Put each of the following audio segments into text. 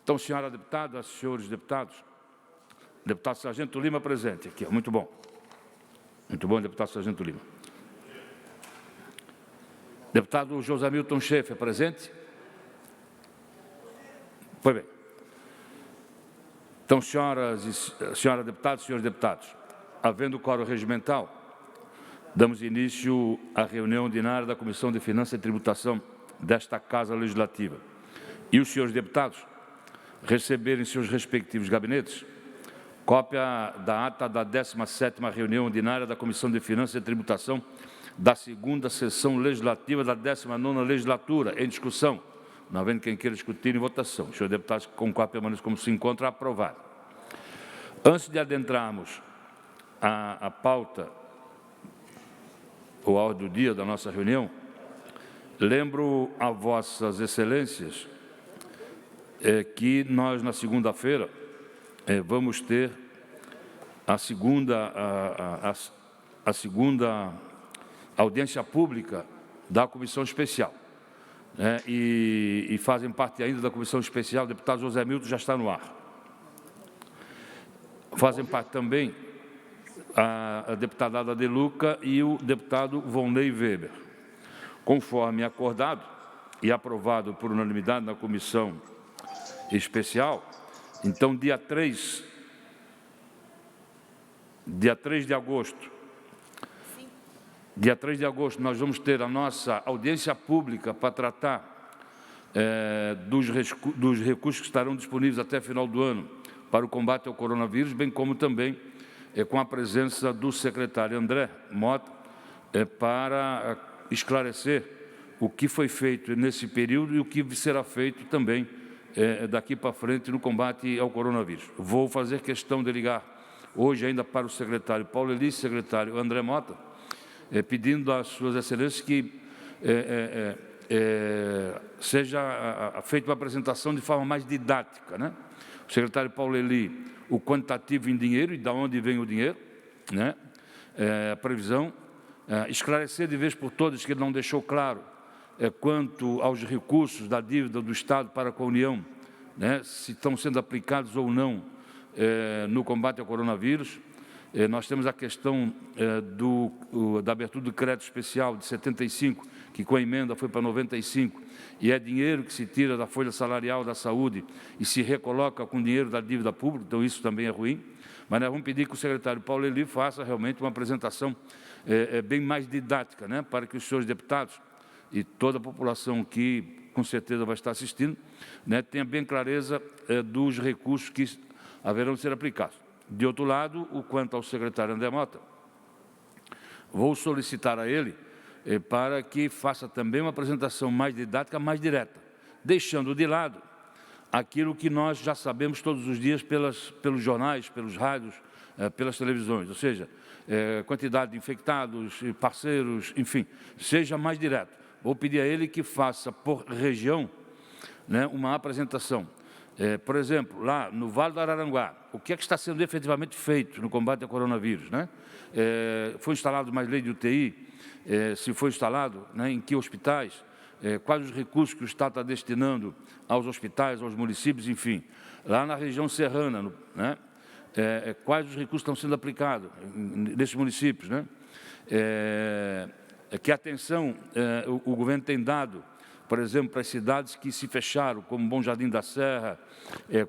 Então, senhora deputada, senhores deputados, deputado Sargento Lima presente aqui, muito bom. Muito bom, deputado Sargento Lima. Deputado José Milton Schaeffer, presente? Pois bem. Então, senhora deputadas e senhores deputados, havendo quórum regimental, damos início à reunião ordinária da Comissão de Finanças e Tributação desta Casa Legislativa. E os senhores deputados receberem em seus respectivos gabinetes cópia da ata da 17ª reunião ordinária da Comissão de Finanças e Tributação da 2ª sessão legislativa da 19ª legislatura, em discussão. Não havendo quem queira discutir em votação. Senhores deputados, com cópia permanece como se encontra, aprovado. Antes de adentrarmos a pauta, ou a ordem do dia da nossa reunião, lembro a vossas excelências que nós, na segunda-feira, vamos ter a segunda audiência pública da Comissão Especial. E fazem parte ainda da Comissão Especial, o deputado José Milton já está no ar. Fazem parte também a deputada Ada De Luca e o deputado Vonley Weber. Conforme acordado e aprovado por unanimidade na Comissão Especial, então, dia 3 de agosto, nós vamos ter a nossa audiência pública para tratar dos recursos que estarão disponíveis até final do ano para o combate ao coronavírus, bem como também com a presença do secretário André Mota para esclarecer o que foi feito nesse período e o que será feito também daqui para frente no combate ao coronavírus. Vou fazer questão de ligar hoje ainda para o secretário Paulo Eli, secretário André Mota, pedindo às suas excelências que seja feita uma apresentação de forma mais didática, né? O secretário Paulo Eli, o quantitativo em dinheiro e de onde vem o dinheiro, né? A previsão, esclarecer de vez por todas que ele não deixou claro quanto aos recursos da dívida do Estado para com a União, né? Se estão sendo aplicados ou não no combate ao coronavírus. Nós temos a questão da abertura do crédito especial de 75, que com a emenda foi para 95, e é dinheiro que se tira da folha salarial da saúde e se recoloca com dinheiro da dívida pública, então isso também é ruim. Mas nós vamos pedir que o secretário Paulo Eli faça realmente uma apresentação bem mais didática, né, para que os senhores deputados e toda a população que com certeza vai estar assistindo, né, tenha bem clareza dos recursos que haverão de ser aplicados. De outro lado, quanto ao secretário André Mota, vou solicitar a ele para que faça também uma apresentação mais didática, mais direta, deixando de lado aquilo que nós já sabemos todos os dias pelos jornais, pelos rádios, pelas televisões, ou seja, quantidade de infectados, parceiros, enfim, seja mais direto. Vou pedir a ele que faça por região, né, uma apresentação. Por exemplo, lá no Vale do Araranguá, o que é que está sendo efetivamente feito no combate ao coronavírus, né? Foi instalado mais lei de UTI? Se foi instalado, né, em que hospitais? Quais os recursos que o Estado está destinando aos hospitais, aos municípios, enfim. Lá na região serrana, né? Quais os recursos estão sendo aplicados nesses municípios, né? Que atenção o governo tem dado, por exemplo, para as cidades que se fecharam, como Bom Jardim da Serra,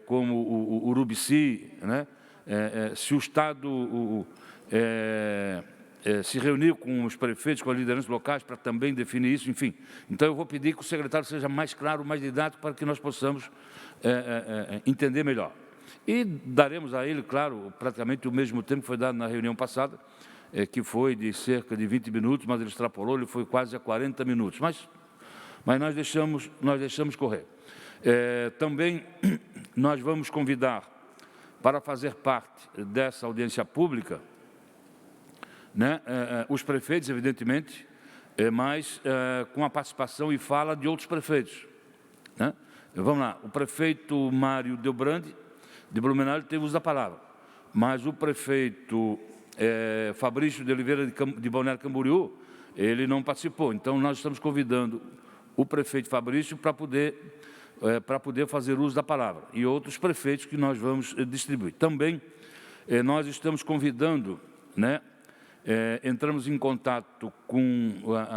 como o Urubici, né? Se o Estado se reuniu com os prefeitos, com as lideranças locais, para também definir isso, enfim. Então, eu vou pedir que o secretário seja mais claro, mais didático, para que nós possamos entender melhor. E daremos a ele, claro, praticamente o mesmo tempo que foi dado na reunião passada, que foi de cerca de 20 minutos, mas ele extrapolou, ele foi quase a 40 minutos. Mas nós deixamos correr. Também nós vamos convidar para fazer parte dessa audiência pública, né, os prefeitos, evidentemente, mas com a participação e fala de outros prefeitos, né? Vamos lá, o prefeito Mário Delbrandi, de Blumenau, teve uso da palavra, mas o prefeito Fabrício de Oliveira, de Balneário Camboriú, ele não participou. Então, nós estamos convidando o prefeito Fabrício para poder para poder fazer uso da palavra, e outros prefeitos que nós vamos distribuir. Também nós estamos convidando, né, entramos em contato com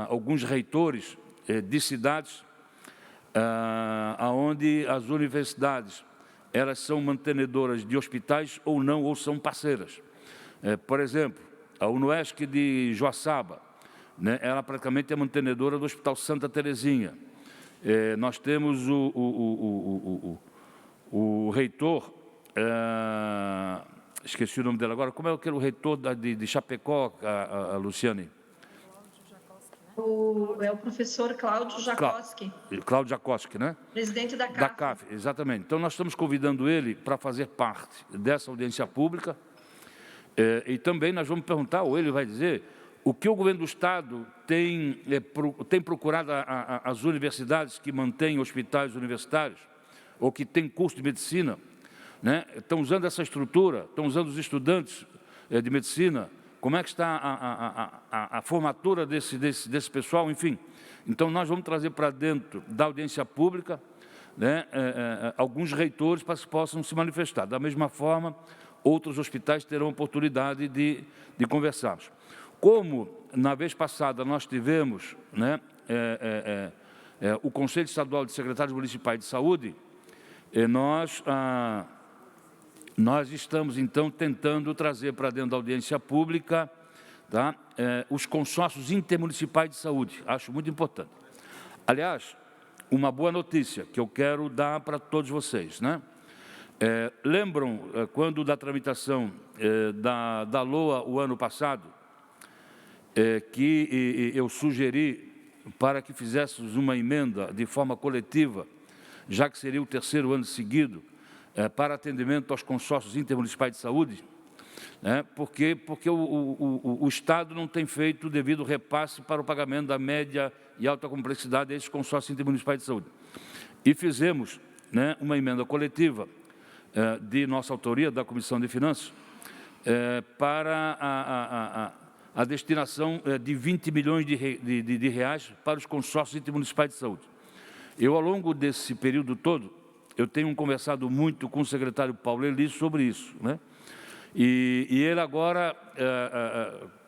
alguns reitores de cidades onde as universidades elas são mantenedoras de hospitais ou não, ou são parceiras. Por exemplo, a UNOESC de Joaçaba, né, ela praticamente é mantenedora do Hospital Santa Terezinha. Nós temos o reitor, esqueci o nome dele agora, como é aquele reitor de Chapecó, a Luciane? É o professor Cláudio Jacoski. Cláudio Jacoski, né? Presidente da CAF. Da CAF, exatamente. Então, nós estamos convidando ele para fazer parte dessa audiência pública e também nós vamos perguntar, ou ele vai dizer, o que o governo do Estado tem procurado as universidades que mantêm hospitais universitários ou que têm curso de medicina, né? Estão usando essa estrutura, estão usando os estudantes de medicina. Como é que está a formatura desse pessoal, enfim. Então, nós vamos trazer para dentro da audiência pública, né, alguns reitores para que possam se manifestar. Da mesma forma, outros hospitais terão oportunidade de conversarmos. Como, na vez passada, nós tivemos, né, o Conselho Estadual de Secretários Municipais de Saúde, nós estamos, então, tentando trazer para dentro da audiência pública, tá, os consórcios intermunicipais de saúde. Acho muito importante. Aliás, uma boa notícia que eu quero dar para todos vocês, né? Lembram, quando da tramitação da LOA o ano passado, que eu sugeri para que fizéssemos uma emenda de forma coletiva, já que seria o terceiro ano seguido, para atendimento aos consórcios intermunicipais de saúde, né, porque o Estado não tem feito o devido repasse para o pagamento da média e alta complexidade desses consórcios intermunicipais de saúde. E fizemos, né, uma emenda coletiva de nossa autoria, da Comissão de Finanças, para a destinação de 20 milhões de reais para os consórcios intermunicipais de saúde. Eu, ao longo desse período todo, eu tenho conversado muito com o secretário Paulo Eli sobre isso, né? E ele agora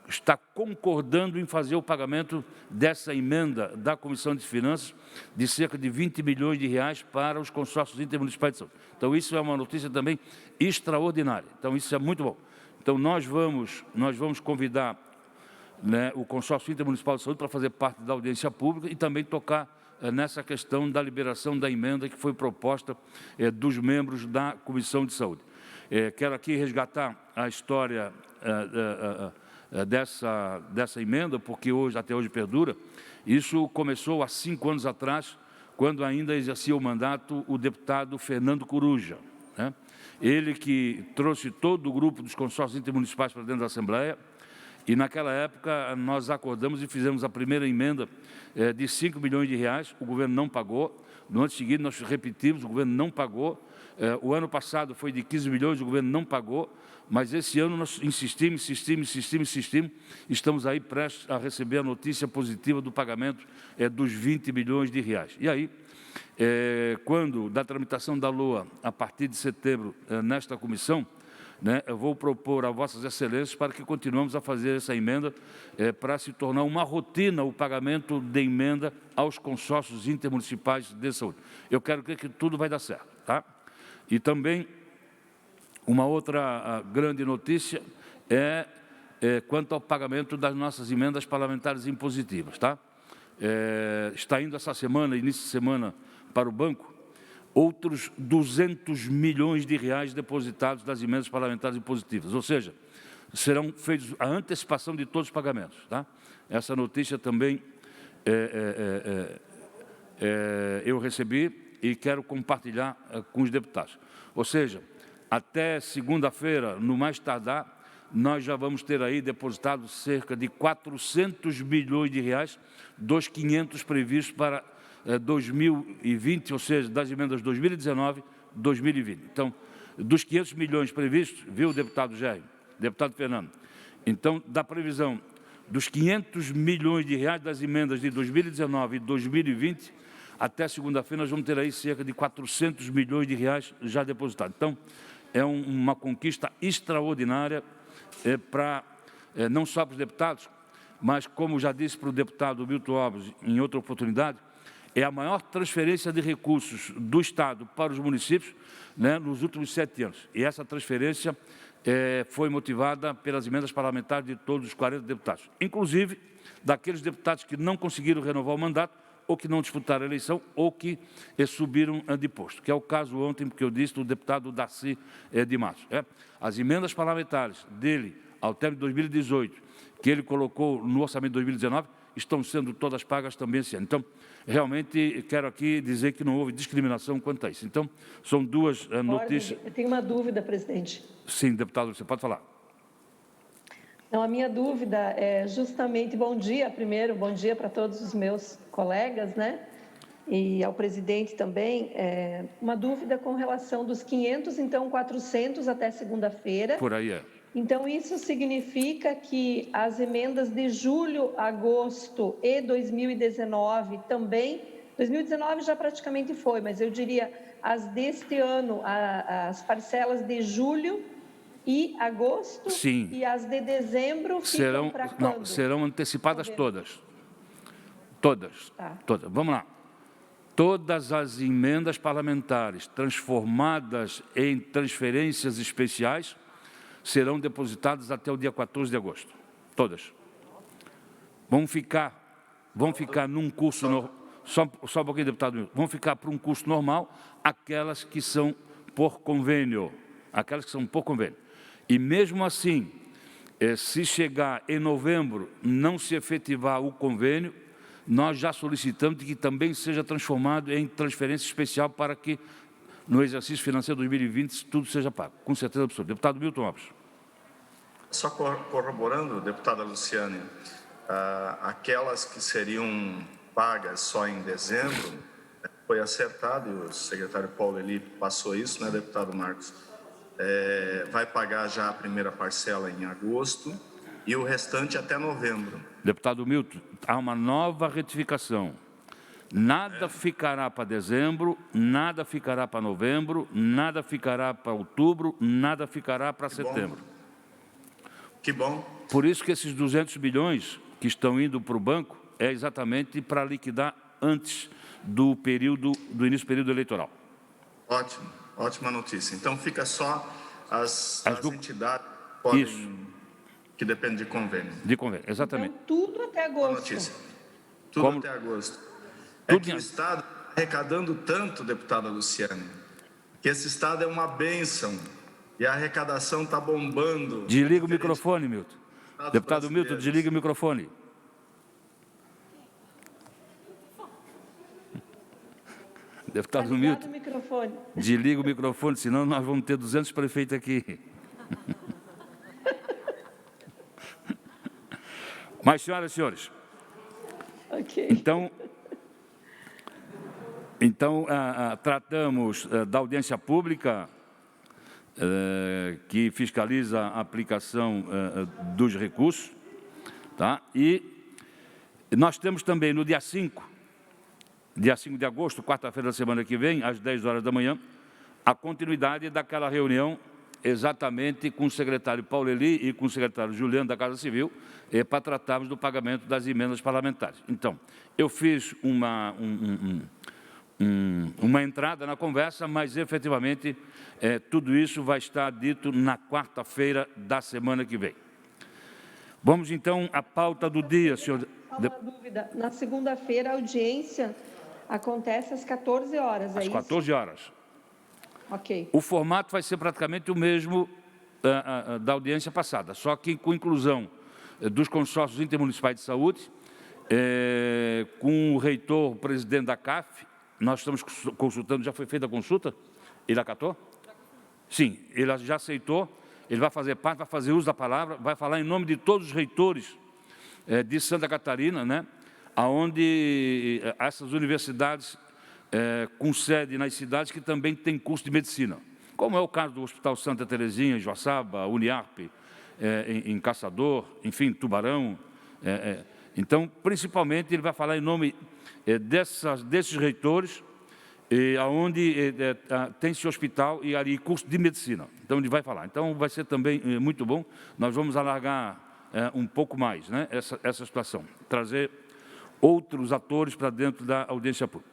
está concordando em fazer o pagamento dessa emenda da Comissão de Finanças de cerca de 20 milhões de reais para os consórcios intermunicipais de saúde. Então, isso é uma notícia também extraordinária. Então, isso é muito bom. Então, nós vamos convidar, né, o Consórcio Intermunicipal de Saúde para fazer parte da audiência pública e também tocar nessa questão da liberação da emenda que foi proposta dos membros da Comissão de Saúde. Quero aqui resgatar a história dessa emenda, porque até hoje perdura. Isso começou há 5 anos atrás, quando ainda exercia o mandato o deputado Fernando Coruja, né? Ele que trouxe todo o grupo dos consórcios intermunicipais para dentro da Assembleia. E, naquela época, nós acordamos e fizemos a primeira emenda de 5 milhões de reais, o governo não pagou. No ano seguinte, nós repetimos, o governo não pagou. O ano passado foi de 15 milhões, o governo não pagou. Mas esse ano nós insistimos. Estamos aí prestes a receber a notícia positiva do pagamento dos 20 milhões de reais. E aí, quando da tramitação da LOA, a partir de setembro, nesta comissão, né, eu vou propor a Vossas Excelências para que continuemos a fazer essa emenda para se tornar uma rotina o pagamento de emenda aos consórcios intermunicipais de saúde. Eu quero crer que tudo vai dar certo, tá? E também uma outra grande notícia quanto ao pagamento das nossas emendas parlamentares impositivas, tá? Está indo essa semana, início de semana, para o banco, outros 200 milhões de reais depositados das emendas parlamentares impositivas, ou seja, serão feitos a antecipação de todos os pagamentos, tá? Essa notícia também eu recebi e quero compartilhar com os deputados. Ou seja, até segunda-feira, no mais tardar, nós já vamos ter aí depositado cerca de 400 milhões de reais dos 500 previstos para 2020, ou seja, das emendas 2019, 2020. Então, dos 500 milhões previstos, viu, deputado Jair, deputado Fernando? Então, da previsão dos 500 milhões de reais das emendas de 2019 e 2020, até segunda-feira nós vamos ter aí cerca de 400 milhões de reais já depositados. Então, é uma conquista extraordinária para não só para os deputados, mas, como já disse para o deputado Milton Alves em outra oportunidade, é a maior transferência de recursos do Estado para os municípios, né, nos últimos 7 anos. E essa transferência foi motivada pelas emendas parlamentares de todos os 40 deputados, inclusive daqueles deputados que não conseguiram renovar o mandato, ou que não disputaram a eleição, ou que subiram de posto, que é o caso ontem que eu disse do deputado Darcy de Matos. As emendas parlamentares dele ao término de 2018, que ele colocou no orçamento de 2019, estão sendo todas pagas também esse ano. Então, realmente, quero aqui dizer que não houve discriminação quanto a isso. Então, são duas notícias... Eu tenho uma dúvida, presidente. Sim, deputado, você pode falar. Não, a minha dúvida é justamente, bom dia primeiro, bom dia para todos os meus colegas, né? E ao presidente também, uma dúvida com relação dos 500, então 400 até segunda-feira. Por aí é. Então, isso significa que as emendas de julho, agosto e 2019 também, 2019 já praticamente foi, mas eu diria as deste ano, as parcelas de julho e agosto. Sim. E as de dezembro ficam para quando? Não, serão antecipadas todas. Todas. Tá. Todas. Vamos lá. Todas as emendas parlamentares transformadas em transferências especiais serão depositadas até o dia 14 de agosto. Todas. Vão ficar num curso... Só um pouquinho, deputado Milton. Vão ficar para um curso normal aquelas que são por convênio. Aquelas que são por convênio. E mesmo assim, se chegar em novembro, não se efetivar o convênio, nós já solicitamos que também seja transformado em transferência especial para que, no exercício financeiro 2020, tudo seja pago. Com certeza absoluta. Deputado Milton Alves. Só corroborando, deputada Luciane, aquelas que seriam pagas só em dezembro, foi acertado, e o secretário Paulo Eli passou isso, né, deputado Marcos? Vai pagar já a primeira parcela em agosto e o restante até novembro. Deputado Milton, há uma nova retificação. Nada ficará para dezembro, nada ficará para novembro, nada ficará para outubro, nada ficará para setembro. Que bom. Por isso que esses 200 milhões que estão indo para o banco é exatamente para liquidar antes do início do período eleitoral. Ótimo, ótima notícia. Então, fica só as entidades que dependem de convênio. De convênio, exatamente. Então, tudo até agosto. Notícia. Tudo até agosto. É que o Estado está arrecadando tanto, deputada Luciane, que esse Estado é uma bênção e a arrecadação está bombando. Desliga o microfone, Milton. Deputado Milton, desliga o microfone. Deputado Milton, desliga o microfone, senão nós vamos ter 200 prefeitos aqui. Mas, senhoras e senhores, então tratamos da audiência pública que fiscaliza a aplicação dos recursos, tá? E nós temos também no dia 5 de agosto, quarta-feira da semana que vem, às 10 horas da manhã, a continuidade daquela reunião exatamente com o secretário Paulo Eli e com o secretário Juliano da Casa Civil, para tratarmos do pagamento das emendas parlamentares. Então, eu fiz uma entrada na conversa, mas, efetivamente, tudo isso vai estar dito na quarta-feira da semana que vem. Vamos, então, à pauta do dia, senhor... Só uma dúvida. Na segunda-feira, a audiência acontece às 14 horas, às 14 horas. Ok. O formato vai ser praticamente o mesmo da audiência passada, só que com inclusão dos consórcios intermunicipais de saúde, com o reitor, o presidente da CAF. Nós estamos consultando, já foi feita a consulta? Ele acatou? Sim, ele já aceitou, ele vai fazer parte, vai fazer uso da palavra, vai falar em nome de todos os reitores de Santa Catarina, né, onde essas universidades com sede nas cidades que também têm curso de medicina, como é o caso do Hospital Santa Terezinha, em Joaçaba, Uniarp, em Caçador, enfim, Tubarão. Então, principalmente, ele vai falar em nome desses reitores, onde tem-se hospital e ali curso de medicina. Então, ele vai falar. Então, vai ser também muito bom. Nós vamos alargar um pouco mais, né, essa situação, trazer outros atores para dentro da audiência pública.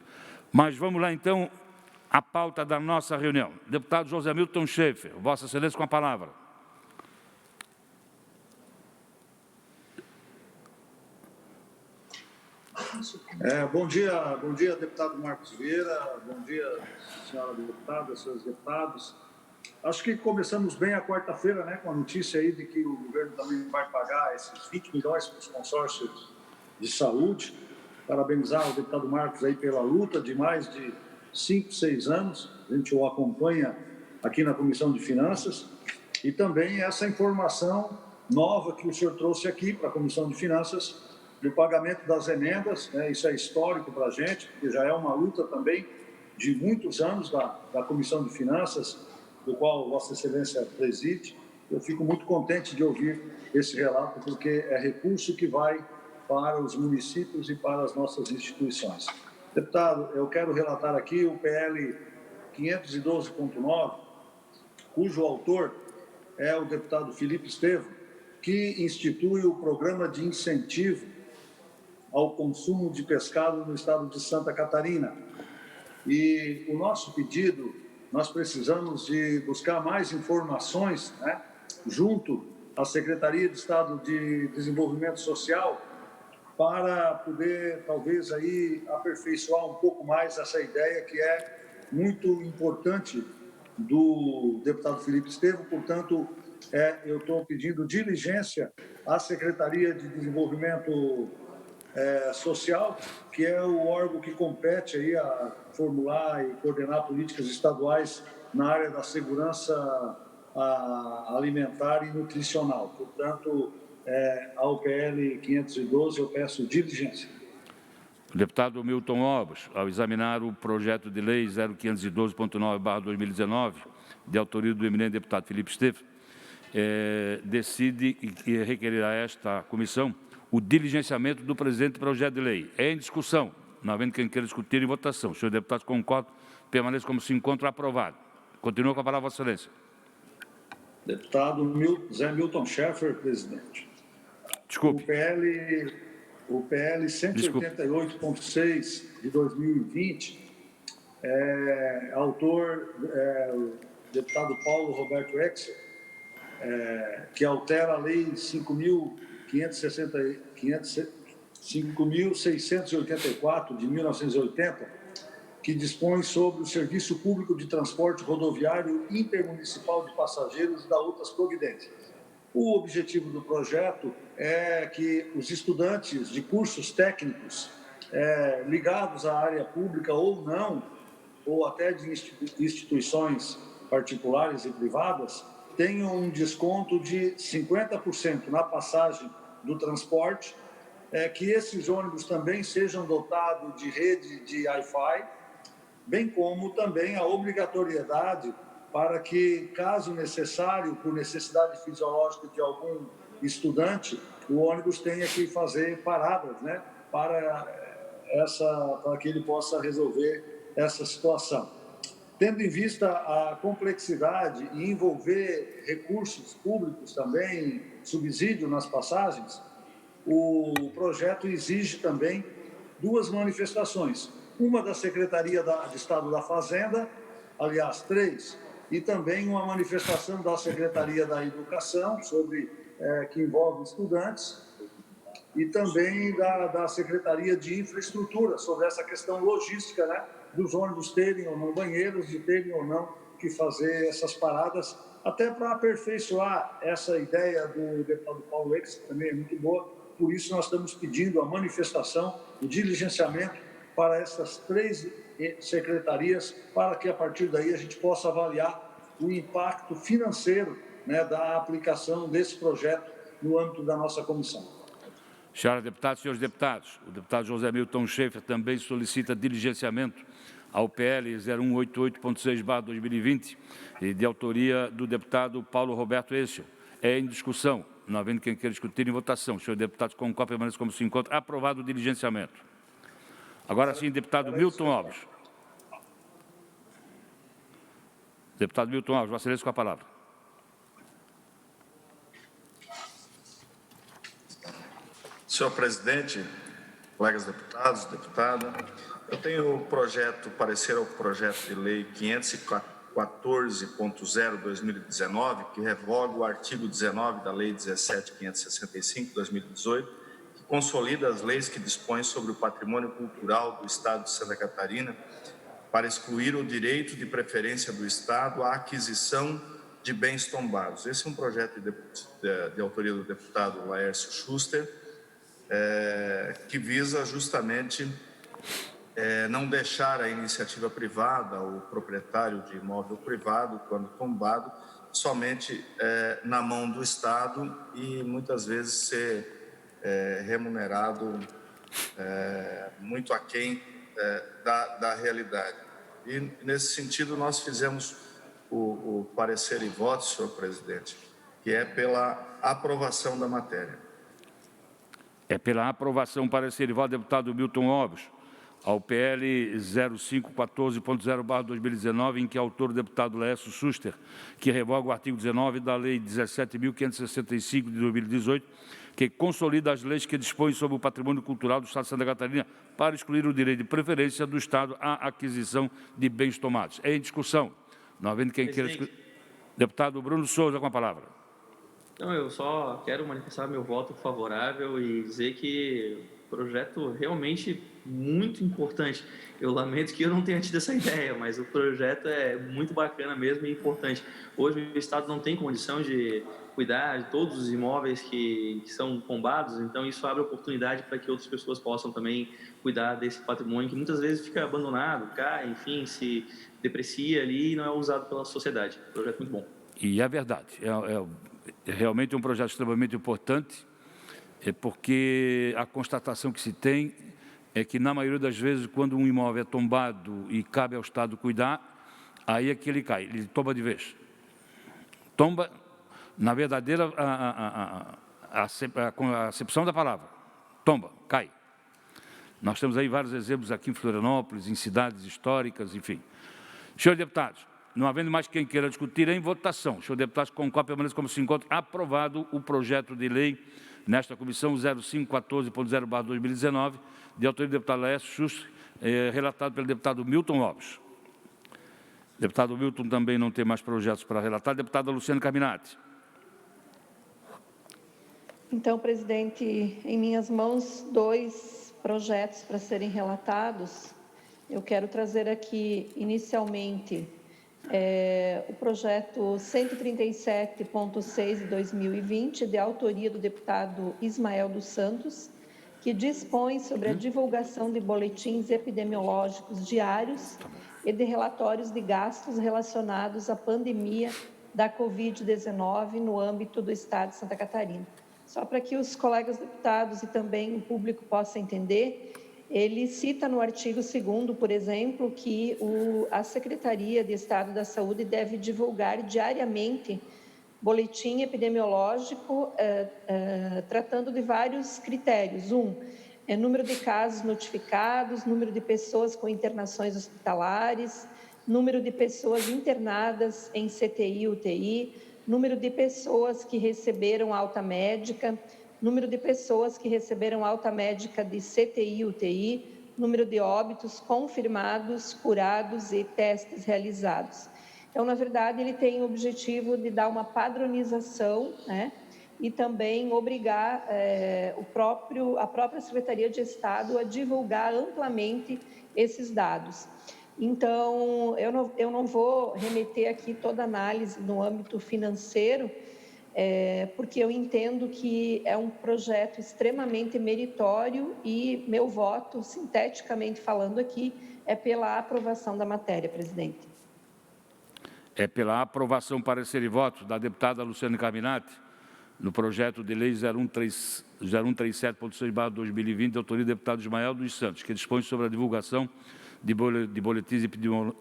Mas vamos lá, então, a pauta da nossa reunião. Deputado José Milton Schaeffer, Vossa Excelência, com a palavra. Bom dia, deputado Marcos Vieira, bom dia, senhora deputada, senhores deputados. Acho que começamos bem a quarta-feira, né, com a notícia aí de que o governo também vai pagar esses 20 milhões para os consórcios de saúde. Parabenizar o deputado Marcos aí pela luta de mais de 5, 6 anos. A gente o acompanha aqui na Comissão de Finanças. E também essa informação nova que o senhor trouxe aqui para a Comissão de Finanças, do pagamento das emendas, né? Isso é histórico para a gente, porque já é uma luta também de muitos anos da Comissão de Finanças, do qual Vossa Excelência preside. Eu fico muito contente de ouvir esse relato, porque é recurso que vai para os municípios e para as nossas instituições. Deputado, eu quero relatar aqui o PL 512.9, cujo autor é o deputado Felipe Estevam, que institui o programa de incentivo ao consumo de pescado no estado de Santa Catarina. E o nosso pedido, nós precisamos de buscar mais informações, né, junto à Secretaria de Estado de Desenvolvimento Social, para poder, talvez, aí, aperfeiçoar um pouco mais essa ideia que é muito importante do deputado Felipe Estevam. Portanto, eu estou pedindo diligência à Secretaria de Desenvolvimento Social, que é o órgão que compete aí a formular e coordenar políticas estaduais na área da segurança alimentar e nutricional. Portanto, ao PL 512, eu peço diligência. O deputado Milton Obos, ao examinar o projeto de lei 0512.9/2019, de autoria do eminente deputado Felipe Estevam, decide e requerer a esta comissão o diligenciamento do presente projeto de lei. É em discussão, não havendo quem queira discutir em votação. Os senhores deputados concordam, permaneça como se encontra aprovado. Continua com a palavra, Vossa Excelência. Deputado Zé Milton Schaeffer, presidente. Desculpe. O PL 188.6 de 2020, autor o deputado Paulo Roberto Exel, que altera a Lei 5.684 de 1980, que dispõe sobre o Serviço Público de Transporte Rodoviário Intermunicipal de Passageiros e dá outras providências. O objetivo do projeto é que os estudantes de cursos técnicos ligados à área pública ou não, ou até de instituições particulares e privadas, tenham um desconto de 50% na passagem do transporte, que esses ônibus também sejam dotados de rede de Wi-Fi, bem como também a obrigatoriedade para que, caso necessário, por necessidade fisiológica de algum estudante, o ônibus tenha que fazer paradas, né, para que ele possa resolver essa situação. Tendo em vista a complexidade e envolver recursos públicos também, subsídio nas passagens, o projeto exige também 2 manifestações. Uma da Secretaria de Estado da Fazenda, aliás, 3, e também uma manifestação da Secretaria da Educação, que envolve estudantes, e também da Secretaria de Infraestrutura, sobre essa questão logística, né, dos ônibus terem ou não banheiros, de terem ou não que fazer essas paradas, até para aperfeiçoar essa ideia do deputado Paulo Ex, que também é muito boa. Por isso, nós estamos pedindo a manifestação, o diligenciamento para essas 3 secretarias, para que, a partir daí, a gente possa avaliar o impacto financeiro, né, da aplicação desse projeto no âmbito da nossa comissão. Senhora deputada, senhores deputados, o deputado José Milton Schaeffer também solicita diligenciamento ao PL 0188.6/2020, de autoria do deputado Paulo Roberto Exel. É em discussão, não havendo quem queira discutir em votação. Senhores deputados, concordam, permaneçam como se encontra. Aprovado o diligenciamento. Agora sim, deputado Milton Alves. Deputado Milton Alves, Vossa Excelência com a palavra. Senhor presidente, colegas deputados, deputada, eu tenho o parecer ao projeto de lei 514.0/2019, que revoga o artigo 19 da lei 17.565/2018, que consolida as leis que dispõem sobre o patrimônio cultural do Estado de Santa Catarina, para excluir o direito de preferência do Estado à aquisição de bens tombados. Esse é um projeto de autoria do deputado Laércio Schuster, que visa justamente não deixar a iniciativa privada, o proprietário de imóvel privado, quando tombado, somente na mão do Estado e muitas vezes ser remunerado muito aquém da realidade. E, nesse sentido, nós fizemos o parecer e voto, senhor presidente, que é pela aprovação da matéria. É pela aprovação, parecer e voto, deputado Milton Alves, ao PL 0514.0/2019, em que é autor o deputado Laércio Schuster, que revoga o artigo 19 da Lei 17.565 de 2018, que consolida as leis que dispõem sobre o patrimônio cultural do Estado de Santa Catarina para excluir o direito de preferência do Estado à aquisição de bens tomados. É em discussão. Não havendo quem queira discutir. Deputado Bruno Souza, com a palavra. Não, eu só quero manifestar meu voto favorável e dizer que o projeto realmente muito importante. Eu lamento que eu não tenha tido essa ideia, mas o projeto é muito bacana mesmo e importante. Hoje o Estado não tem condição de cuidar de todos os imóveis que são tombados, então isso abre oportunidade para que outras pessoas possam também cuidar desse patrimônio que muitas vezes fica abandonado, cai, enfim, se deprecia ali e não é usado pela sociedade. Um projeto muito bom. E é verdade, é realmente um projeto extremamente importante, porque a constatação que se tem é que, na maioria das vezes, quando um imóvel é tombado e cabe ao Estado cuidar, aí é que ele cai, ele tomba de vez. Tomba, na verdadeira acepção da palavra, tomba, cai. Nós temos aí vários exemplos aqui em Florianópolis, em cidades históricas, enfim. Senhores deputados, não havendo mais quem queira discutir, em votação. Senhor deputado, com o qual permanece como se encontra aprovado o projeto de lei nesta comissão 0514.0/2019, de autoria do deputado Laércio Schuster, relatado pelo deputado Milton Alves. Deputado Milton também não tem mais projetos para relatar. Deputada Luciane Carminati. Então, presidente, em minhas mãos, 2 projetos para serem relatados. Eu quero trazer aqui, inicialmente, o projeto 137.6 de 2020, de autoria do deputado Ismael dos Santos, que dispõe sobre a divulgação de boletins epidemiológicos diários e de relatórios de gastos relacionados à pandemia da Covid-19 no âmbito do Estado de Santa Catarina. Só para que os colegas deputados e também o público possam entender, ele cita no artigo 2º, por exemplo, que a Secretaria de Estado da Saúde deve divulgar diariamente boletim epidemiológico tratando de vários critérios. Número de casos notificados, número de pessoas com internações hospitalares, número de pessoas internadas em CTI, UTI, número de pessoas que receberam alta médica, número de pessoas que receberam alta médica de CTI, UTI, número de óbitos confirmados, curados e testes realizados. Então, na verdade, ele tem o objetivo de dar uma padronização, né, e também obrigar a própria Secretaria de Estado a divulgar amplamente esses dados. Então, eu não vou remeter aqui toda a análise no âmbito financeiro, porque eu entendo que é um projeto extremamente meritório e meu voto, sinteticamente falando aqui, é pela aprovação da matéria, presidente. É pela aprovação, parecer e voto da deputada Luciane Carminati, no projeto de lei 0137.6/2020, de autoria do deputado Ismael dos Santos, que dispõe sobre a divulgação de boletins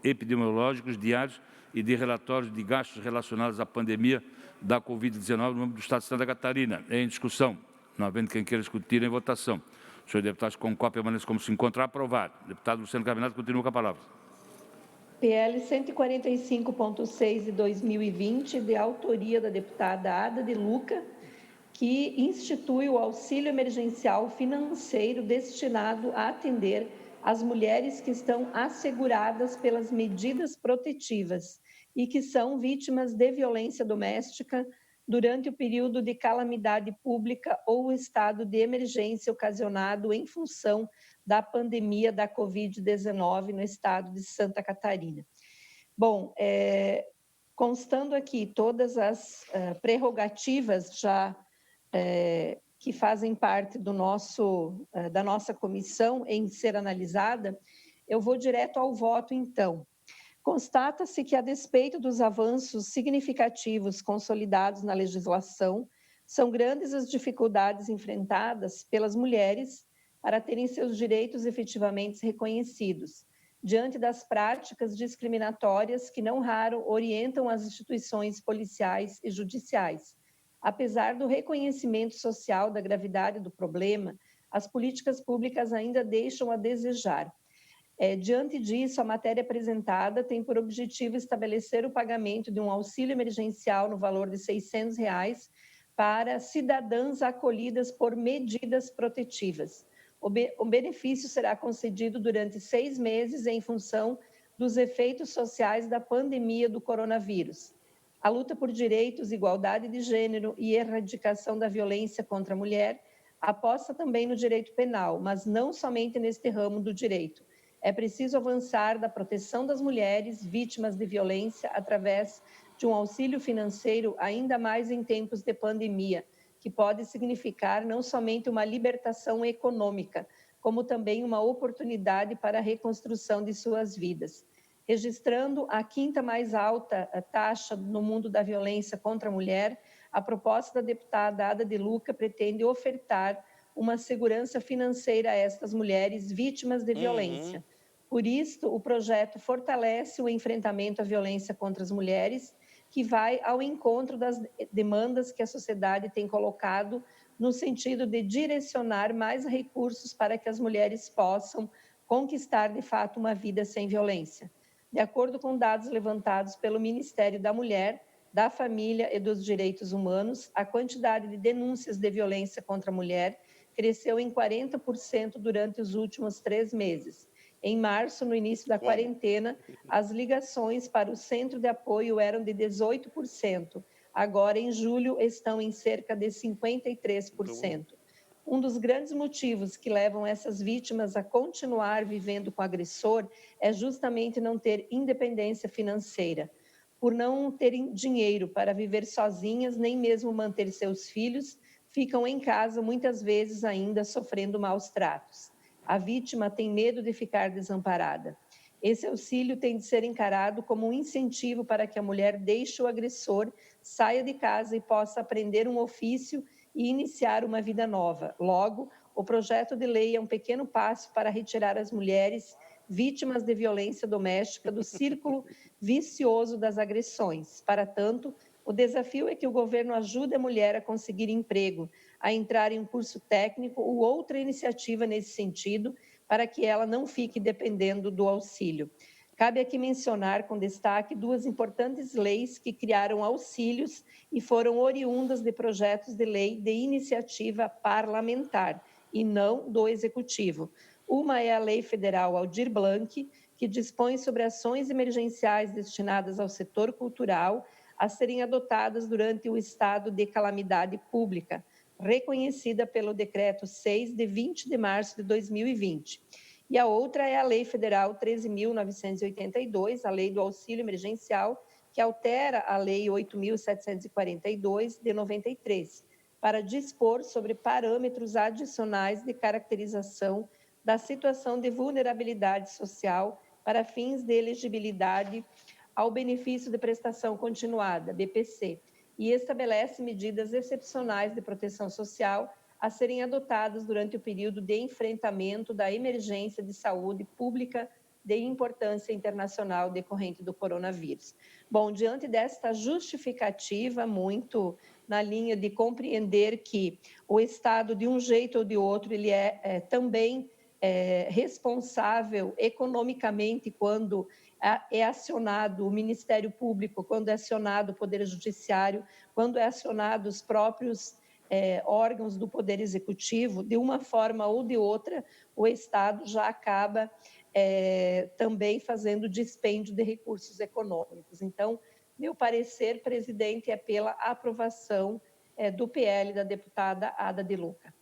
epidemiológicos diários e de relatórios de gastos relacionados à pandemia da Covid-19 no âmbito do Estado de Santa Catarina. É em discussão. Não havendo quem queira discutir, em votação. O senhor deputado concorda, permaneça como se encontrar. Aprovado. Deputado Luciano Carminato, continua com a palavra. PL 145.6 de 2020, de autoria da deputada Ada de Luca, que institui o auxílio emergencial financeiro destinado a atender as mulheres que estão asseguradas pelas medidas protetivas e que são vítimas de violência doméstica durante o período de calamidade pública ou estado de emergência ocasionado em função da pandemia da Covid-19 no estado de Santa Catarina. Bom, constando aqui todas as prerrogativas já que fazem parte da nossa comissão em ser analisada, eu vou direto ao voto, então. Constata-se que, a despeito dos avanços significativos consolidados na legislação, são grandes as dificuldades enfrentadas pelas mulheres para terem seus direitos efetivamente reconhecidos, diante das práticas discriminatórias que, não raro, orientam as instituições policiais e judiciais. Apesar do reconhecimento social da gravidade do problema, as políticas públicas ainda deixam a desejar. Diante disso, a matéria apresentada tem por objetivo estabelecer o pagamento de um auxílio emergencial no valor de R$ 600 para cidadãs acolhidas por medidas protetivas. O benefício será concedido durante 6 meses em função dos efeitos sociais da pandemia do coronavírus. A luta por direitos, igualdade de gênero e erradicação da violência contra a mulher aposta também no direito penal, mas não somente neste ramo do direito. É preciso avançar da proteção das mulheres vítimas de violência através de um auxílio financeiro, ainda mais em tempos de pandemia, que pode significar não somente uma libertação econômica, como também uma oportunidade para a reconstrução de suas vidas. Registrando a 5ª mais alta taxa no mundo da violência contra a mulher, a proposta da deputada Ada de Luca pretende ofertar uma segurança financeira a estas mulheres vítimas de violência. Por isto, o projeto fortalece o enfrentamento à violência contra as mulheres, que vai ao encontro das demandas que a sociedade tem colocado no sentido de direcionar mais recursos para que as mulheres possam conquistar, de fato, uma vida sem violência. De acordo com dados levantados pelo Ministério da Mulher, da Família e dos Direitos Humanos, a quantidade de denúncias de violência contra a mulher cresceu em 40% durante os últimos 3 meses. Em março, no início da quarentena, as ligações para o centro de apoio eram de 18%. Agora, em julho, estão em cerca de 53%. Um dos grandes motivos que levam essas vítimas a continuar vivendo com o agressor é justamente não ter independência financeira. Por não terem dinheiro para viver sozinhas, nem mesmo manter seus filhos, ficam em casa, muitas vezes ainda sofrendo maus tratos. A vítima tem medo de ficar desamparada. Esse auxílio tem de ser encarado como um incentivo para que a mulher deixe o agressor, saia de casa e possa aprender um ofício e iniciar uma vida nova. Logo, o projeto de lei é um pequeno passo para retirar as mulheres vítimas de violência doméstica do círculo vicioso das agressões. Para tanto, o desafio é que o governo ajude a mulher a conseguir emprego, a entrar em um curso técnico ou outra iniciativa nesse sentido, para que ela não fique dependendo do auxílio. Cabe aqui mencionar com destaque 2 importantes leis que criaram auxílios e foram oriundas de projetos de lei de iniciativa parlamentar e não do Executivo. Uma é a Lei Federal Aldir Blanc, que dispõe sobre ações emergenciais destinadas ao setor cultural a serem adotadas durante o estado de calamidade pública, reconhecida pelo Decreto 6, de 20 de março de 2020. E a outra é a Lei Federal 13.982, a Lei do Auxílio Emergencial, que altera a Lei 8.742, de 93, para dispor sobre parâmetros adicionais de caracterização da situação de vulnerabilidade social para fins de elegibilidade ao benefício de prestação continuada, BPC, e estabelece medidas excepcionais de proteção social a serem adotadas durante o período de enfrentamento da emergência de saúde pública de importância internacional decorrente do coronavírus. Bom, diante desta justificativa muito na linha de compreender que o Estado, de um jeito ou de outro, ele também responsável economicamente quando é acionado o Ministério Público, quando é acionado o Poder Judiciário, quando é acionado os próprios órgãos do Poder Executivo, de uma forma ou de outra, o Estado já acaba também fazendo dispêndio de recursos econômicos. Então, meu parecer, presidente, é pela aprovação do PL da deputada Ada De Luca.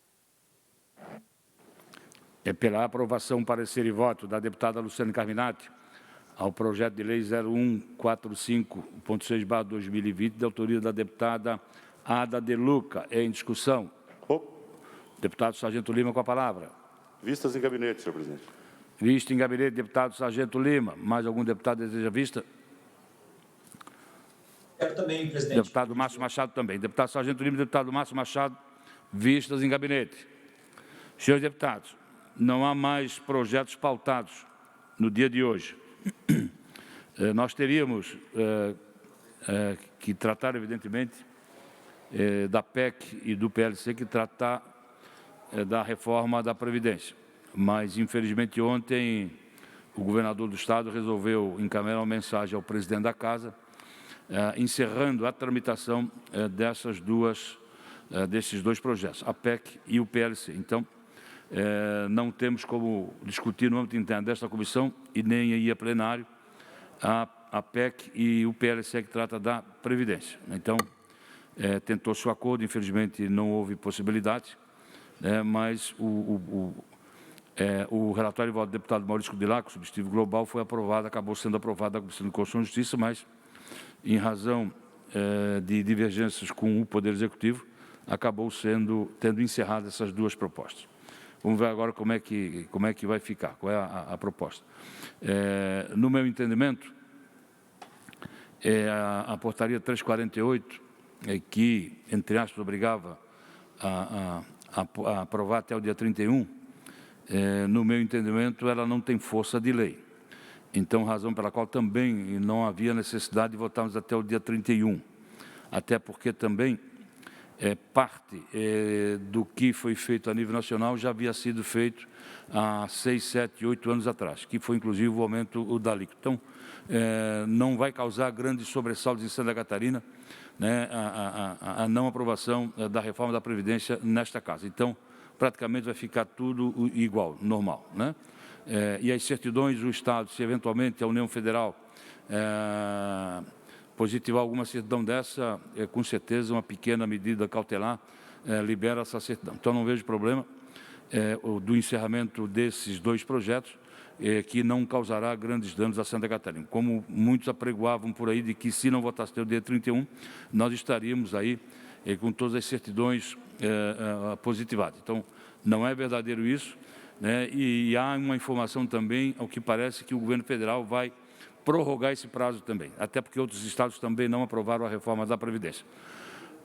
É pela aprovação, parecer e voto da deputada Luciane Carminati ao projeto de lei 0145.6/2020, de autoria da deputada Ada De Luca. É em discussão. Deputado Sargento Lima, com a palavra. Vistas em gabinete, senhor presidente. Vista em gabinete, deputado Sargento Lima. Mais algum deputado deseja vista? Eu também, presidente. Deputado Márcio Machado também. Deputado Sargento Lima e deputado Márcio Machado, vistas em gabinete. Senhores deputados, não há mais projetos pautados no dia de hoje. Nós teríamos que tratar, evidentemente, da PEC e do PLC, que tratar da reforma da Previdência. Mas, infelizmente, ontem, o governador do Estado resolveu encaminhar uma mensagem ao presidente da Casa, encerrando a tramitação desses dois projetos, a PEC e o PLC. Então, não temos como discutir no âmbito interno desta comissão e nem ir a plenário a PEC e o PLC que trata da Previdência. Então, tentou-se o acordo, infelizmente não houve possibilidade, mas o relatório de voto do deputado Maurício Kudilac, substitutivo global, foi aprovado, acabou sendo aprovado na Comissão de Constituição e Justiça, mas, em razão de divergências com o Poder Executivo, acabou tendo encerrado essas duas propostas. Vamos ver agora como é que vai ficar, qual é a proposta. No meu entendimento, a portaria 348, que, entre aspas, obrigava a aprovar até o dia 31, no meu entendimento, ela não tem força de lei. Então, razão pela qual também não havia necessidade de votarmos até o dia 31, até porque também parte do que foi feito a nível nacional já havia sido feito há 6, 7, 8 anos atrás, que foi, inclusive, o aumento da alíquota. Então, não vai causar grandes sobressaltos em Santa Catarina, né, a não aprovação da reforma da Previdência nesta casa. Então, praticamente vai ficar tudo igual, normal, né? E as certidões do Estado, se eventualmente a União Federal positivar alguma certidão dessa, com certeza uma pequena medida cautelar libera essa certidão. Então, não vejo problema do encerramento desses dois projetos, que não causará grandes danos a Santa Catarina. Como muitos apregoavam por aí de que, se não votasse até o dia 31, nós estaríamos aí com todas as certidões positivadas. Então, não é verdadeiro isso, né? E há uma informação também, ao que parece, que o governo federal vai prorrogar esse prazo também, até porque outros estados também não aprovaram a reforma da Previdência.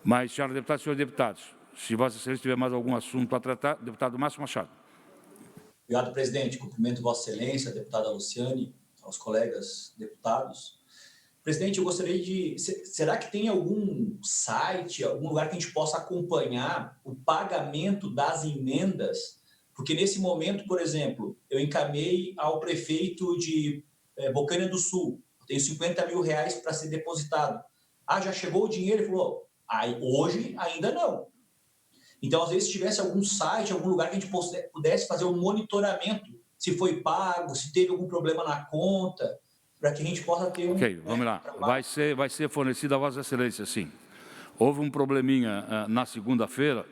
Mas, senhora deputada, senhores deputados, se Vossa Excelência tiver mais algum assunto para tratar, deputado Márcio Machado. Obrigado, presidente. Cumprimento Vossa Excelência, a deputada Luciane, aos colegas deputados. Presidente, eu gostaria de... Será que tem algum site, algum lugar que a gente possa acompanhar o pagamento das emendas? Porque, nesse momento, por exemplo, eu encaminhei ao prefeito de Bocaina do Sul, eu tenho R$50 mil para ser depositado. Já chegou o dinheiro? Ele falou, hoje ainda não. Então, às vezes, se tivesse algum site, algum lugar que a gente pudesse fazer um monitoramento, se foi pago, se teve algum problema na conta, para que a gente possa ter Ok, vamos lá. Vai ser fornecido a Vossa Excelência, sim. Houve um probleminha na segunda-feira.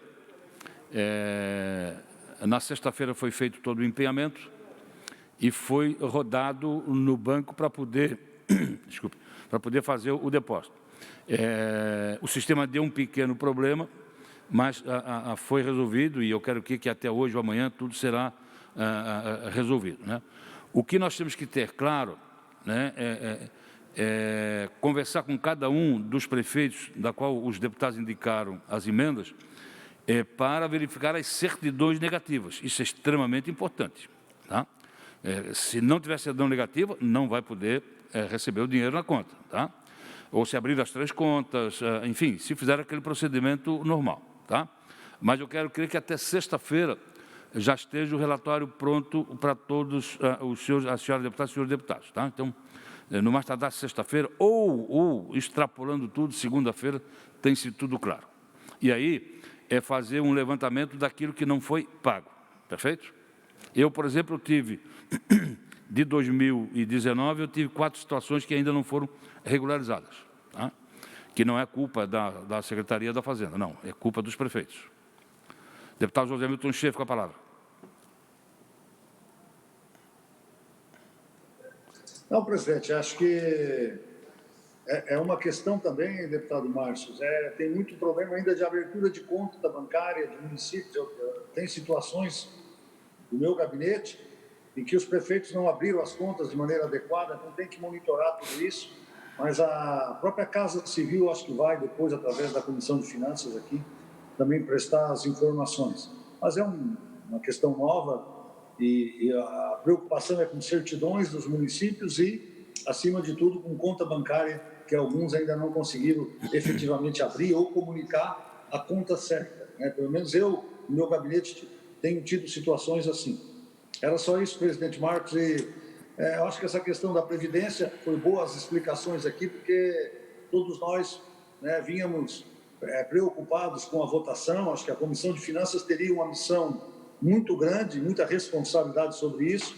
Na sexta-feira foi feito todo o empenhamento e foi rodado no banco para poder, para poder fazer o depósito. O sistema deu um pequeno problema, mas foi resolvido e eu quero que até hoje ou amanhã tudo será resolvido, né? O que nós temos que ter claro, né, conversar com cada um dos prefeitos, da qual os deputados indicaram as emendas, para verificar as certidões negativas. Isso é extremamente importante, tá? Se não tiver certidão negativa, não vai poder receber o dinheiro na conta, tá? ou se abrir as 3 contas, enfim, se fizer aquele procedimento normal, tá? Mas eu quero crer que até sexta-feira já esteja o relatório pronto para todos os senhores, as senhoras deputadas e senhores deputados, tá? Então, no mais tardar sexta-feira, ou extrapolando tudo, segunda-feira, tem sido tudo claro. E aí é fazer um levantamento daquilo que não foi pago, perfeito? Eu, por exemplo, tive, de 2019, eu tive 4 situações que ainda não foram regularizadas, tá? Que não é culpa da Secretaria da Fazenda, não, é culpa dos prefeitos. Deputado José Milton Schaeffer, com a palavra. Não, presidente, acho que é uma questão também, deputado Márcio, tem muito problema ainda de abertura de conta bancária de municípios. Tem situações do meu gabinete em que os prefeitos não abriram as contas de maneira adequada, então tem que monitorar tudo isso, mas a própria Casa Civil, acho que vai depois, através da Comissão de Finanças aqui, também prestar as informações. Mas é uma questão nova e a preocupação é com certidões dos municípios e, acima de tudo, com conta bancária, que alguns ainda não conseguiram efetivamente abrir ou comunicar a conta certa, né? Pelo menos eu, no meu gabinete, tenho tido situações assim. Era só isso, presidente Marcos, e eu acho que essa questão da Previdência foi boa as explicações aqui, porque todos nós, né, vínhamos preocupados com a votação. Acho que a Comissão de Finanças teria uma missão muito grande, muita responsabilidade sobre isso,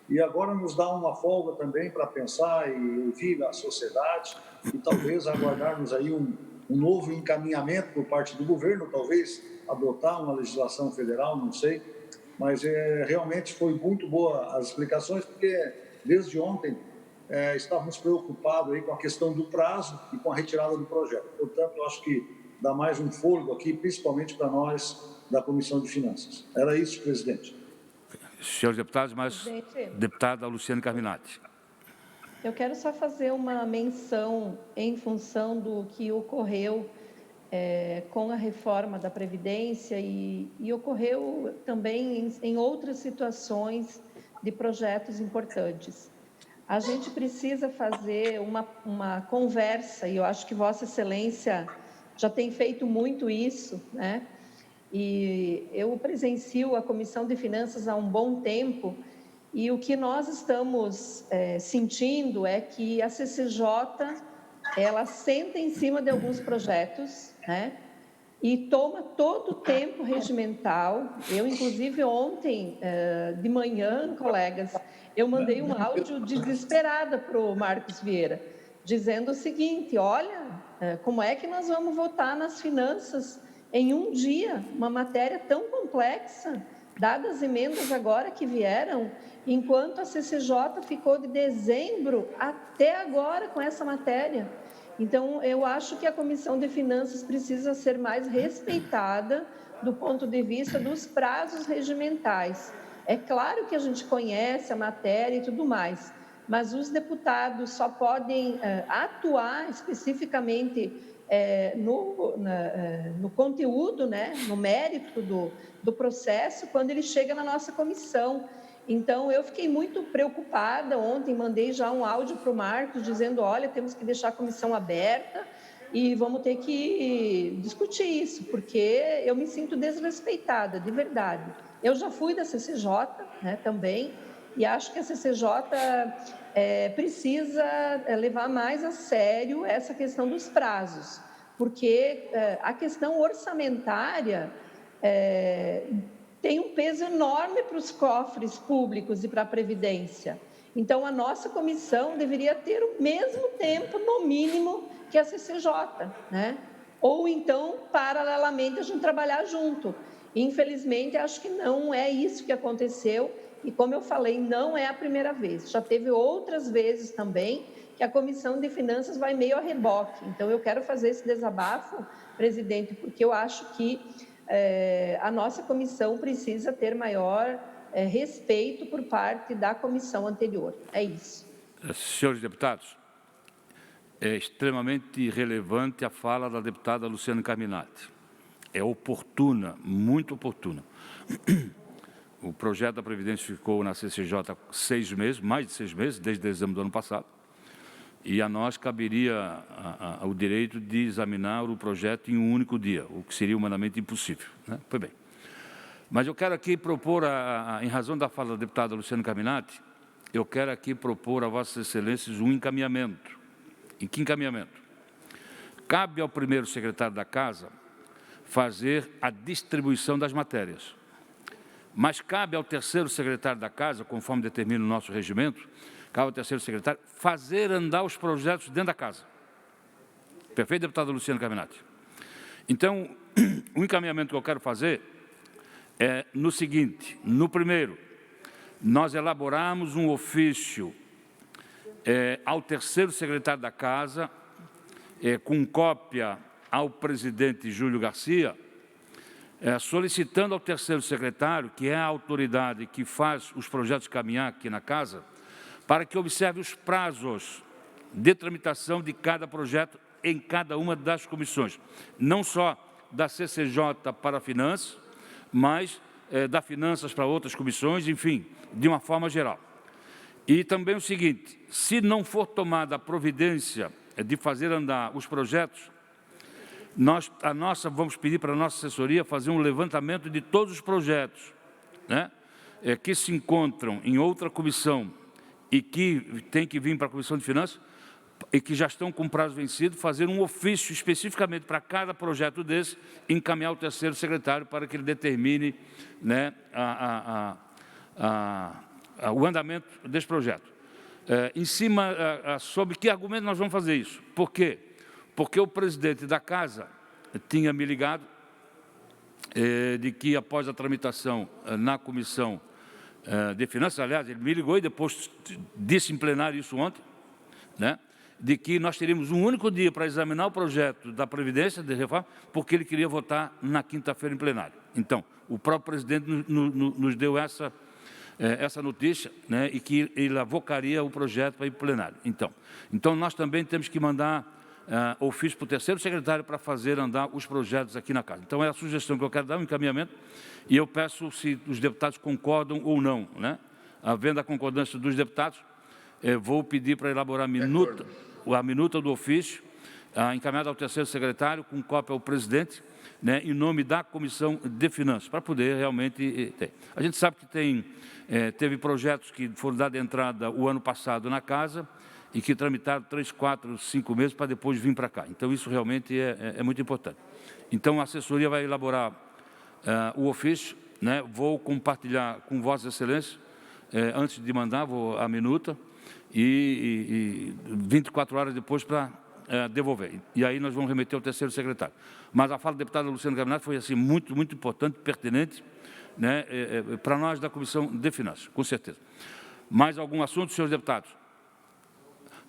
e agora nos dá uma folga também para pensar e ouvir a sociedade e talvez aguardarmos aí um novo encaminhamento por parte do governo, talvez adotar uma legislação federal, não sei, mas realmente foi muito boa as explicações, porque desde ontem estávamos preocupados aí com a questão do prazo e com a retirada do projeto. Portanto, eu acho que dá mais um fôlego aqui, principalmente para nós da Comissão de Finanças. Era isso, presidente. Senhores deputados, mas deputada Luciane Carminati. Eu quero só fazer uma menção em função do que ocorreu com a reforma da Previdência e ocorreu também em outras situações de projetos importantes. A gente precisa fazer uma conversa, e eu acho que Vossa Excelência já tem feito muito isso, né? E eu presencio a Comissão de Finanças há um bom tempo, e o que nós estamos sentindo é que a CCJ, ela senta em cima de alguns projetos, né? E toma todo o tempo regimental. Eu, inclusive, ontem, de manhã, colegas, eu mandei um áudio desesperada para o Marcos Vieira, dizendo o seguinte: olha, como é que nós vamos votar nas finanças em um dia, uma matéria tão complexa, dadas as emendas agora que vieram, enquanto a CCJ ficou de dezembro até agora com essa matéria. Então, eu acho que a Comissão de Finanças precisa ser mais respeitada do ponto de vista dos prazos regimentais. É claro que a gente conhece a matéria e tudo mais, mas os deputados só podem atuar especificamente no conteúdo, né, no mérito do processo, quando ele chega na nossa comissão. Então, eu fiquei muito preocupada ontem, mandei já um áudio para o Marcos, dizendo, olha, temos que deixar a comissão aberta e vamos ter que discutir isso, porque eu me sinto desrespeitada, de verdade. Eu já fui da CCJ, né, também, e acho que a CCJ precisa levar mais a sério essa questão dos prazos, porque a questão orçamentária tem um peso enorme para os cofres públicos e para a Previdência. Então, a nossa comissão deveria ter o mesmo tempo, no mínimo, que a CCJ, né? Ou então, paralelamente, a gente trabalhar junto. Infelizmente, acho que não é isso que aconteceu. E, como eu falei, não é a primeira vez. Já teve outras vezes também que a Comissão de Finanças vai meio a reboque. Então, eu quero fazer esse desabafo, presidente, porque eu acho que a nossa comissão precisa ter maior respeito por parte da comissão anterior. É isso. Senhores deputados, é extremamente relevante a fala da deputada Luciane Carminati. É oportuna, muito oportuna. O projeto da Previdência ficou na CCJ 6 meses, mais de 6 meses, desde dezembro do ano passado. e a nós caberia o direito de examinar o projeto em um único dia, o que seria humanamente impossível, né? Pois bem. Mas eu quero aqui propor, em razão da fala da deputada Luciane Carminati, eu quero aqui propor a Vossas Excelências um encaminhamento. Em que encaminhamento? Cabe ao primeiro secretário da Casa fazer a distribuição das matérias. Mas cabe ao terceiro secretário da Casa, conforme determina o nosso regimento, cabe ao terceiro secretário fazer andar os projetos dentro da Casa. Perfeito, deputada Luciane Carminati? Então, o encaminhamento que eu quero fazer é no seguinte: no primeiro, nós elaboramos um ofício ao terceiro secretário da Casa, com cópia ao presidente Júlio Garcia, solicitando ao terceiro secretário, que é a autoridade que faz os projetos caminhar aqui na Casa, para que observe os prazos de tramitação de cada projeto em cada uma das comissões, não só da CCJ para Finanças, mas da Finanças para outras comissões, enfim, de uma forma geral. E também o seguinte: se não for tomada a providência de fazer andar os projetos, vamos pedir para a nossa assessoria fazer um levantamento de todos os projetos, né, que se encontram em outra comissão e que tem que vir para a Comissão de Finanças e que já estão com prazo vencido, fazer um ofício especificamente para cada projeto desse, encaminhar ao terceiro secretário para que ele determine, né, o andamento desse projeto. Sobre que argumento nós vamos fazer isso? Por quê? Porque o presidente da Casa tinha me ligado de que, após a tramitação na Comissão de Finanças, aliás, ele me ligou e depois disse em plenário isso ontem, né, de que nós teríamos um único dia para examinar o projeto da Previdência de reforma, porque ele queria votar na quinta-feira em plenário. Então, o próprio presidente nos deu essa notícia, né, e que ele avocaria o projeto para ir para o plenário. Então, nós também temos que mandar ofício para o terceiro secretário para fazer andar os projetos aqui na Casa. Então, é a sugestão que eu quero dar, um encaminhamento, e eu peço se os deputados concordam ou não, né? Havendo a concordância dos deputados, vou pedir para elaborar a minuta do ofício, encaminhada ao terceiro secretário, com cópia ao presidente, né, em nome da Comissão de Finanças, para poder realmente ter. A gente sabe que teve projetos que foram dados entrada o ano passado na Casa e que tramitaram 3, 4, 5 meses para depois vir para cá. Então, isso realmente é muito importante. Então, a assessoria vai elaborar o ofício, né, vou compartilhar com Vossas Excelências, antes de mandar a minuta, e 24 horas depois para devolver. E aí nós vamos remeter ao terceiro secretário. Mas a fala da deputada Luciane Carminati foi assim, muito, muito importante, pertinente, né, para nós da Comissão de Finanças, com certeza. Mais algum assunto, senhores deputados?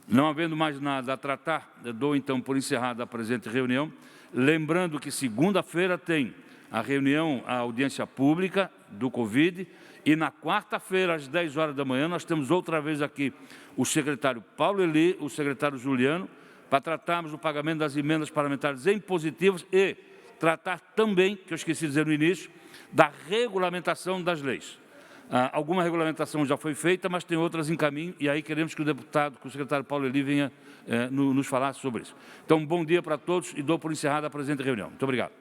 Não havendo mais nada a tratar, dou então por encerrada a presente reunião, lembrando que segunda-feira tem a reunião, a audiência pública do Covid, e na quarta-feira, às 10 horas da manhã, nós temos outra vez aqui o secretário Paulo Eli, o secretário Juliano, para tratarmos do pagamento das emendas parlamentares impositivas e tratar também, que eu esqueci de dizer no início, da regulamentação das leis. Alguma regulamentação já foi feita, mas tem outras em caminho, e aí queremos que o secretário Paulo Eli venha nos falar sobre isso. Então, bom dia para todos e dou por encerrada a presente reunião. Muito obrigado.